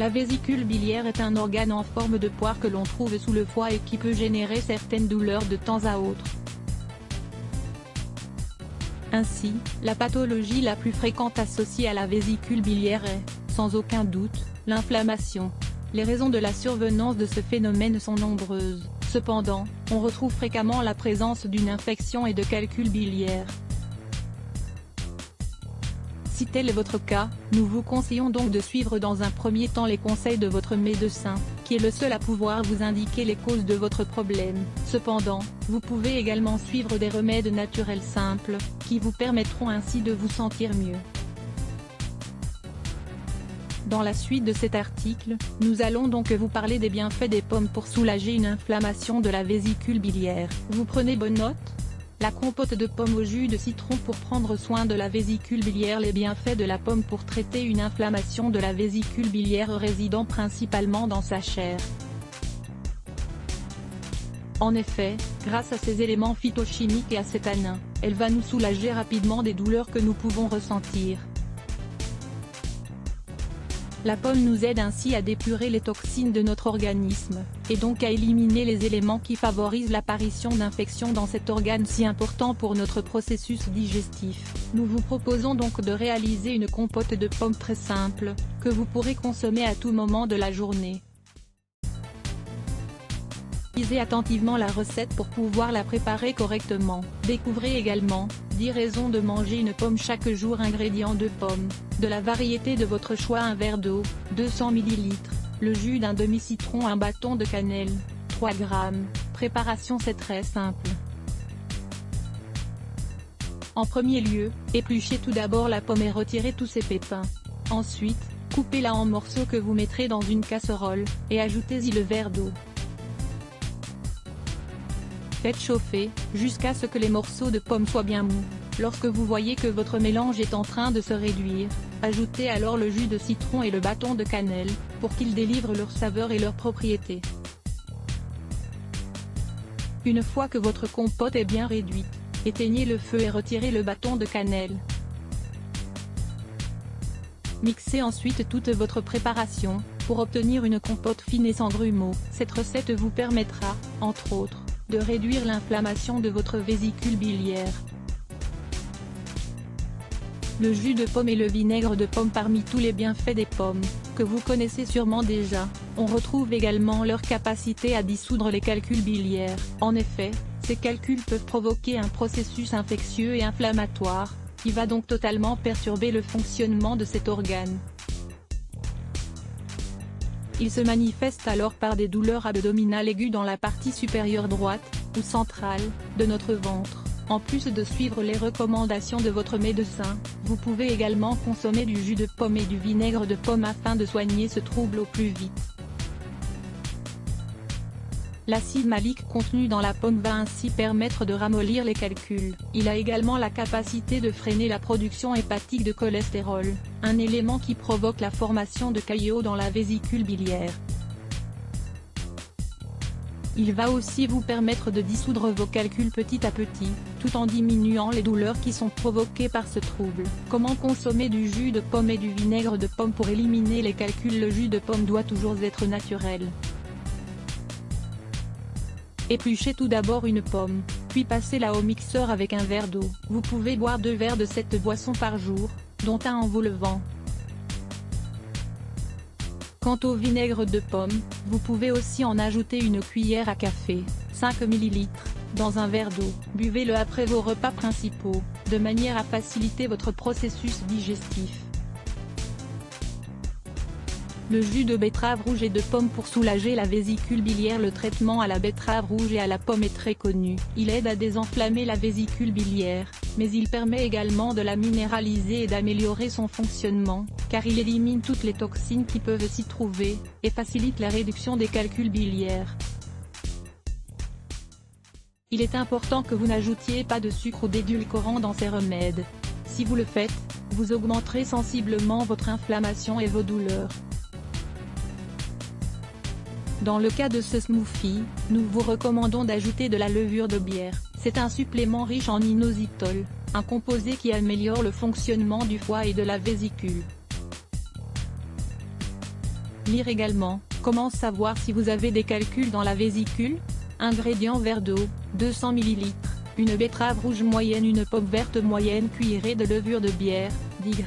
La vésicule biliaire est un organe en forme de poire que l'on trouve sous le foie et qui peut générer certaines douleurs de temps à autre. Ainsi, la pathologie la plus fréquente associée à la vésicule biliaire est, sans aucun doute, l'inflammation. Les raisons de la survenance de ce phénomène sont nombreuses, cependant, on retrouve fréquemment la présence d'une infection et de calculs biliaires. Si tel est votre cas, nous vous conseillons donc de suivre dans un premier temps les conseils de votre médecin, qui est le seul à pouvoir vous indiquer les causes de votre problème. Cependant, vous pouvez également suivre des remèdes naturels simples, qui vous permettront ainsi de vous sentir mieux. Dans la suite de cet article, nous allons donc vous parler des bienfaits des pommes pour soulager une inflammation de la vésicule biliaire. Vous prenez bonne note ? La compote de pomme au jus de citron pour prendre soin de la vésicule biliaire. Les bienfaits de la pomme pour traiter une inflammation de la vésicule biliaire résidant principalement dans sa chair. En effet, grâce à ses éléments phytochimiques et à ses tanins, elle va nous soulager rapidement des douleurs que nous pouvons ressentir. La pomme nous aide ainsi à dépurer les toxines de notre organisme, et donc à éliminer les éléments qui favorisent l'apparition d'infections dans cet organe si important pour notre processus digestif. Nous vous proposons donc de réaliser une compote de pommes très simple, que vous pourrez consommer à tout moment de la journée. Lisez attentivement la recette pour pouvoir la préparer correctement. Découvrez également, 10 raisons de manger une pomme chaque jour. Ingrédients de pommes, de la variété de votre choix, un verre d'eau, 200 ml, le jus d'un demi-citron, un bâton de cannelle, 3 g. Préparation, c'est très simple. En premier lieu, épluchez tout d'abord la pomme et retirez tous ses pépins. Ensuite, coupez-la en morceaux que vous mettrez dans une casserole, et ajoutez-y le verre d'eau. Faites chauffer, jusqu'à ce que les morceaux de pommes soient bien mous. Lorsque vous voyez que votre mélange est en train de se réduire, ajoutez alors le jus de citron et le bâton de cannelle, pour qu'ils délivrent leur saveur et leurs propriétés. Une fois que votre compote est bien réduite, éteignez le feu et retirez le bâton de cannelle. Mixez ensuite toute votre préparation, pour obtenir une compote fine et sans grumeaux. Cette recette vous permettra, entre autres, de réduire l'inflammation de votre vésicule biliaire. Le jus de pomme et le vinaigre de pomme. Parmi tous les bienfaits des pommes, que vous connaissez sûrement déjà, on retrouve également leur capacité à dissoudre les calculs biliaires. En effet, ces calculs peuvent provoquer un processus infectieux et inflammatoire, qui va donc totalement perturber le fonctionnement de cet organe. Il se manifeste alors par des douleurs abdominales aiguës dans la partie supérieure droite, ou centrale, de notre ventre. En plus de suivre les recommandations de votre médecin, vous pouvez également consommer du jus de pomme et du vinaigre de pomme afin de soigner ce trouble au plus vite. L'acide malique contenu dans la pomme va ainsi permettre de ramollir les calculs. Il a également la capacité de freiner la production hépatique de cholestérol, un élément qui provoque la formation de caillots dans la vésicule biliaire. Il va aussi vous permettre de dissoudre vos calculs petit à petit, tout en diminuant les douleurs qui sont provoquées par ce trouble. Comment consommer du jus de pomme et du vinaigre de pomme pour éliminer les calculs? Le jus de pomme doit toujours être naturel. Épluchez tout d'abord une pomme, puis passez-la au mixeur avec un verre d'eau. Vous pouvez boire 2 verres de cette boisson par jour, dont un en vous levant. Quant au vinaigre de pomme, vous pouvez aussi en ajouter une cuillère à café, 5 ml, dans un verre d'eau. Buvez-le après vos repas principaux, de manière à faciliter votre processus digestif. Le jus de betterave rouge et de pomme pour soulager la vésicule biliaire. Le traitement à la betterave rouge et à la pomme est très connu. Il aide à désenflammer la vésicule biliaire, mais il permet également de la minéraliser et d'améliorer son fonctionnement, car il élimine toutes les toxines qui peuvent s'y trouver, et facilite la réduction des calculs biliaires. Il est important que vous n'ajoutiez pas de sucre ou d'édulcorant dans ces remèdes. Si vous le faites, vous augmenterez sensiblement votre inflammation et vos douleurs. Dans le cas de ce smoothie, nous vous recommandons d'ajouter de la levure de bière. C'est un supplément riche en inositol, un composé qui améliore le fonctionnement du foie et de la vésicule. Lire également, comment savoir si vous avez des calculs dans la vésicule? Ingrédients: verre d'eau, 200 ml, une betterave rouge moyenne, une pomme verte moyenne, cuillerée de levure de bière, 10 g.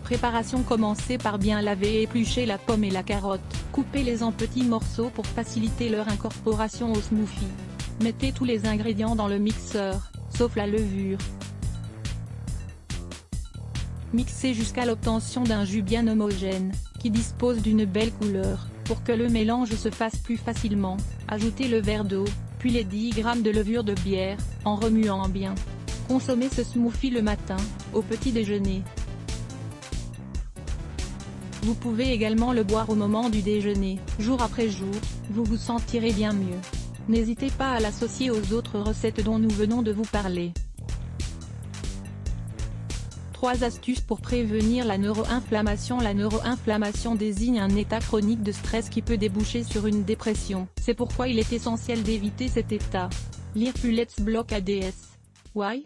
Préparation: commencez par bien laver et éplucher la pomme et la carotte, coupez-les en petits morceaux pour faciliter leur incorporation au smoothie. Mettez tous les ingrédients dans le mixeur, sauf la levure. Mixez jusqu'à l'obtention d'un jus bien homogène, qui dispose d'une belle couleur. Pour que le mélange se fasse plus facilement, ajoutez le verre d'eau, puis les 10 g de levure de bière, en remuant bien. Consommez ce smoothie le matin, au petit déjeuner. Vous pouvez également le boire au moment du déjeuner. Jour après jour, vous vous sentirez bien mieux. N'hésitez pas à l'associer aux autres recettes dont nous venons de vous parler. 3 astuces pour prévenir la neuroinflammation. La neuroinflammation désigne un état chronique de stress qui peut déboucher sur une dépression. C'est pourquoi il est essentiel d'éviter cet état. Lire plus Let's Block ADS. Why?